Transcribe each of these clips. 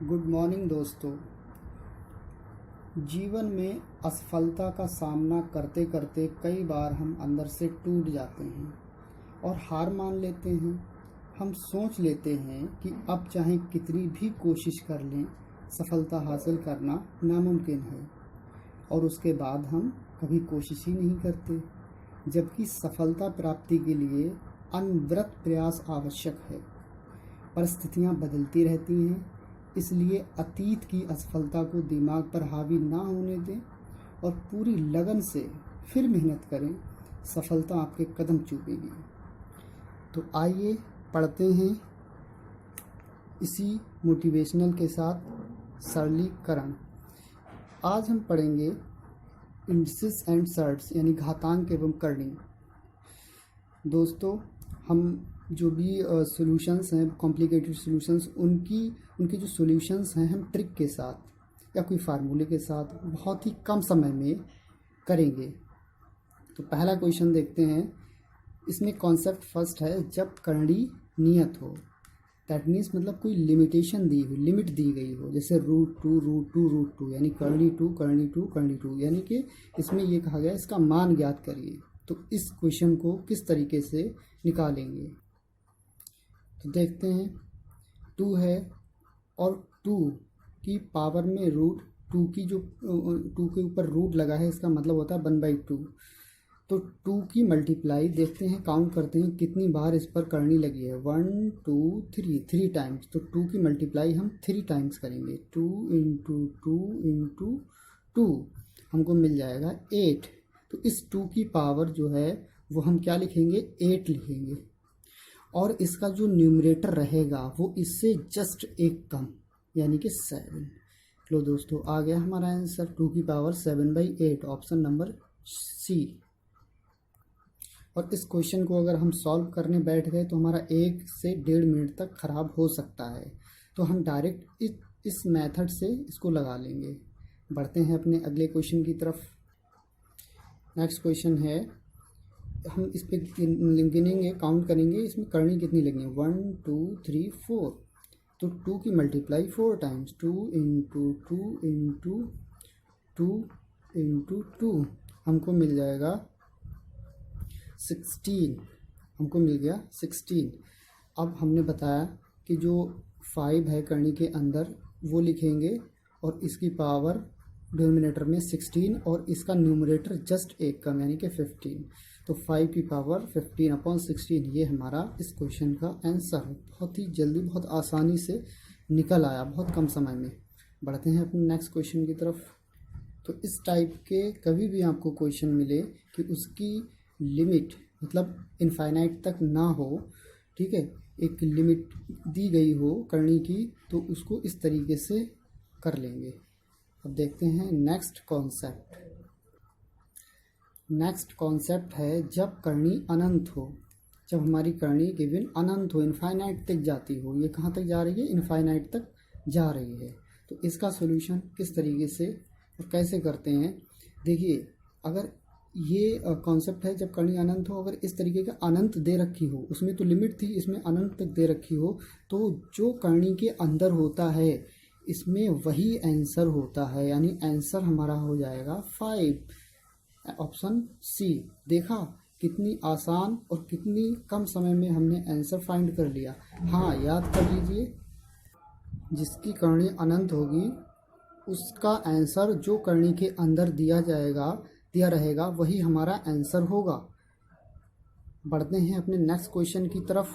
Good morning दोस्तों। जीवन में असफलता का सामना करते करते कई बार हम अंदर से टूट जाते हैं और हार मान लेते हैं। हम सोच लेते हैं कि अब चाहे कितनी भी कोशिश कर लें, सफलता हासिल करना नामुमकिन है, और उसके बाद हम कभी कोशिश ही नहीं करते, जबकि सफलता प्राप्ति के लिए अनवरत प्रयास आवश्यक है। परिस्थितियाँ बदलती रहती हैं, इसलिए अतीत की असफलता को दिमाग पर हावी ना होने दें और पूरी लगन से फिर मेहनत करें। सफलता आपके कदम चूमेगी। तो आइए पढ़ते हैं इसी मोटिवेशनल के साथ सरलीकरण। आज हम पढ़ेंगे इंडिसेस एंड सर्ट्स यानी घातांक एवं करणी। दोस्तों, हम जो भी सॉल्यूशंस हैं, कॉम्प्लिकेटेड सॉल्यूशंस, उनके जो सॉल्यूशंस हैं हम ट्रिक के साथ या कोई फार्मूले के साथ बहुत ही कम समय में करेंगे। तो पहला क्वेश्चन देखते हैं। इसमें कॉन्सेप्ट फर्स्ट है, जब करणी नियत हो, दैट मीन्स मतलब कोई लिमिटेशन दी हुई, लिमिट दी गई हो, जैसे √2 यानी करणी 2 यानी कि इसमें ये कहा गया इसका मान ज्ञात करिए। तो इस क्वेश्चन को किस तरीके से निकालेंगे, तो देखते हैं। 2 है और 2 की पावर में √2 की जो 2 के ऊपर रूट लगा है, इसका मतलब होता है 1/2। तो 2 की मल्टीप्लाई देखते हैं, काउंट करते हैं कितनी बार इस पर करनी लगी है। 1 2 3 टाइम्स। तो 2 की मल्टीप्लाई हम 3 टाइम्स करेंगे। 2 × 2 × 2 हमको मिल जाएगा 8। तो इस 2 की पावर जो है वो हम क्या लिखेंगे, 8 लिखेंगे, और इसका जो न्यूमरेटर रहेगा वो इससे जस्ट एक कम यानी कि 7। लो दोस्तों, आ गया हमारा आंसर 2 की पावर 7/8, ऑप्शन नंबर सी। और इस क्वेश्चन को अगर हम सॉल्व करने बैठ गए तो हमारा 1 से 1.5 मिनट तक ख़राब हो सकता है। तो हम डायरेक्ट इस मेथड से इसको लगा लेंगे। बढ़ते हैं अपने अगले क्वेश्चन की तरफ। नेक्स्ट क्वेश्चन है, हम इस पे गिनेंगे, काउंट करेंगे इसमें करनी कितनी लगी है। 1 2 3 4। तो 2 की मल्टीप्लाई 4 टाइम्स। 2 × 2 × 2 × 2 हमको मिल जाएगा 16। हमको मिल गया 16। अब हमने बताया कि जो 5 है करनी के अंदर वो लिखेंगे और इसकी पावर डिनोमिनेटर में 16 और इसका न्यूमरेटर जस्ट एक कम यानी कि 15। तो 5 की पावर 15/16 ये हमारा इस क्वेश्चन का आंसर है। बहुत ही जल्दी, बहुत आसानी से निकल आया, बहुत कम समय में। बढ़ते हैं अपने नेक्स्ट क्वेश्चन की तरफ। तो इस टाइप के कभी भी आपको क्वेश्चन मिले कि उसकी लिमिट मतलब इनफाइनाइट तक ना हो, ठीक है, एक लिमिट दी गई हो करनी की, तो उसको इस तरीके से कर लेंगे। अब देखते हैं नेक्स्ट कॉन्सेप्ट। नेक्स्ट कॉन्सेप्ट है, जब करनी अनंत हो। जब हमारी करनी गिवन अनंत हो, इनफाइनाइट तक जाती हो। ये कहाँ तक जा रही है, इनफाइनाइट तक जा रही है। तो इसका सॉल्यूशन किस तरीके से और कैसे करते हैं, देखिए। अगर ये कॉन्सेप्ट है जब करनी अनंत हो, अगर इस तरीके का अनंत दे रखी हो, उसमें तो लिमिट थी, इसमें अनंत तक दे रखी हो, तो जो करनी के अंदर होता है इसमें वही आंसर होता है, यानी आंसर हमारा हो जाएगा 5, ऑप्शन सी। देखा कितनी आसान और कितनी कम समय में हमने आंसर फाइंड कर लिया। हाँ, याद कर लीजिए, जिसकी करनी अनंत होगी उसका आंसर जो करनी के अंदर दिया रहेगा वही हमारा आंसर होगा। बढ़ते हैं अपने नेक्स्ट क्वेश्चन की तरफ।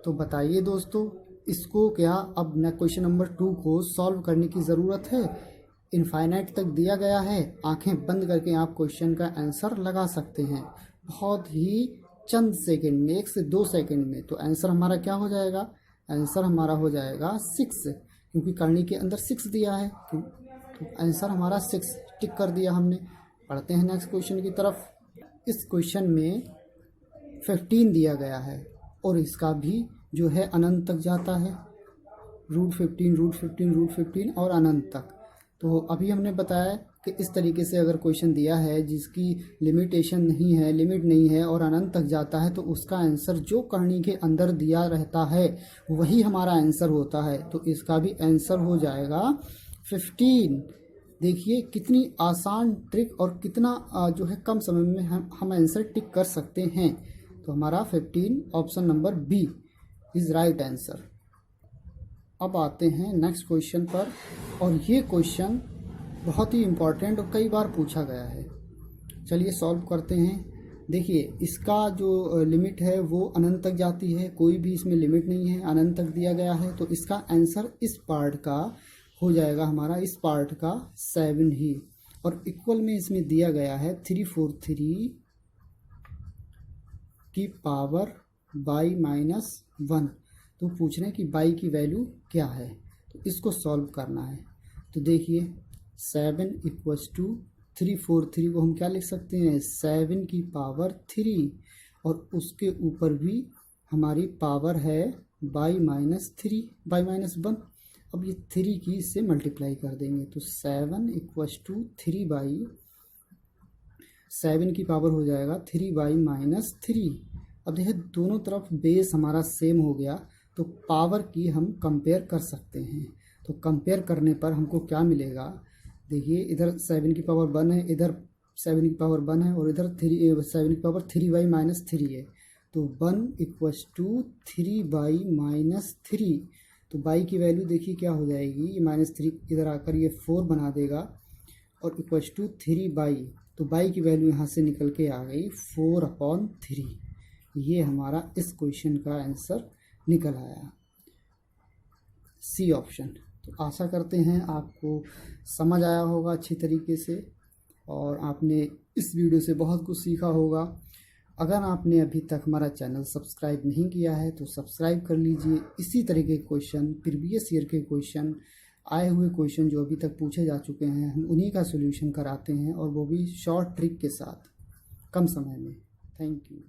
तो बताइए दोस्तों, इसको क्या अब क्वेश्चन नंबर 2 को सॉल्व करने की ज़रूरत है। इनफाइनाइट तक दिया गया है, आंखें बंद करके आप क्वेश्चन का आंसर लगा सकते हैं बहुत ही चंद सेकंड में, 1 से 2 सेकंड में। तो आंसर हमारा क्या हो जाएगा, आंसर हमारा हो जाएगा 6, क्योंकि करनी के अंदर 6 दिया है। तो आंसर हमारा 6 टिक कर दिया हमने। पढ़ते हैं नेक्स्ट क्वेश्चन की तरफ। इस क्वेश्चन में 15 दिया गया है और इसका भी जो है अनंत तक जाता है, √15 और अनंत तक। तो अभी हमने बताया कि इस तरीके से अगर क्वेश्चन दिया है जिसकी लिमिटेशन नहीं है, लिमिट नहीं है और अनंत तक जाता है, तो उसका आंसर जो कहानी के अंदर दिया रहता है वही हमारा आंसर होता है। तो इसका भी आंसर हो जाएगा 15। देखिए कितनी आसान ट्रिक और कितना जो है कम समय में हम आंसर टिक कर सकते हैं। तो हमारा 15 option number B is right answer. अब आते हैं नेक्स्ट क्वेश्चन पर, और ये क्वेश्चन बहुत ही इम्पोर्टेंट और कई बार पूछा गया है। चलिए सॉल्व करते हैं। देखिए इसका जो लिमिट है वो अनंत तक जाती है, कोई भी इसमें लिमिट नहीं है, अनंत तक दिया गया है। तो इसका आंसर इस पार्ट का हो जाएगा हमारा, इस पार्ट का 7 ही। और इक्वल में इसमें दिया गया है 343 की पावर बाई -1। तो पूछ रहे हैं कि बाई की वैल्यू क्या है, तो इसको सॉल्व करना है। तो देखिए 7 इक्वल्स टू 343 को हम क्या लिख सकते हैं, 7 की पावर 3, और उसके ऊपर भी हमारी पावर है बाई -3 बाई -1। अब ये 3 की इससे मल्टीप्लाई कर देंगे, तो 7 इक्वल्स टू 3 बाई 7 की पावर हो जाएगा 3 बाई -3। अब देखिए दोनों तरफ बेस हमारा सेम हो गया, तो पावर की हम कंपेयर कर सकते हैं। तो कंपेयर करने पर हमको क्या मिलेगा, देखिए इधर 7 की पावर 1 है, इधर 7 की पावर 1 है, और इधर 7 की पावर 3 बाई -3 है। तो 1 इक्वल्स टू 3 बाई -3। तो बाई की वैल्यू देखिए क्या हो जाएगी, ये -3 इधर आकर ये 4 बना देगा, और इक्वल्स टू 3 बाई, तो बाई की वैल्यू यहाँ से निकल के आ गई 4/3। ये हमारा इस क्वेश्चन का आंसर निकल आया, सी ऑप्शन। तो आशा करते हैं आपको समझ आया होगा अच्छी तरीके से, और आपने इस वीडियो से बहुत कुछ सीखा होगा। अगर आपने अभी तक हमारा चैनल सब्सक्राइब नहीं किया है तो सब्सक्राइब कर लीजिए। इसी तरह के क्वेश्चन, प्रीवियस ईयर के क्वेश्चन, आए हुए क्वेश्चन जो अभी तक पूछे जा चुके हैं, हम उन्हीं का सोल्यूशन कराते हैं, और वो भी शॉर्ट ट्रिक के साथ, कम समय में। Thank you.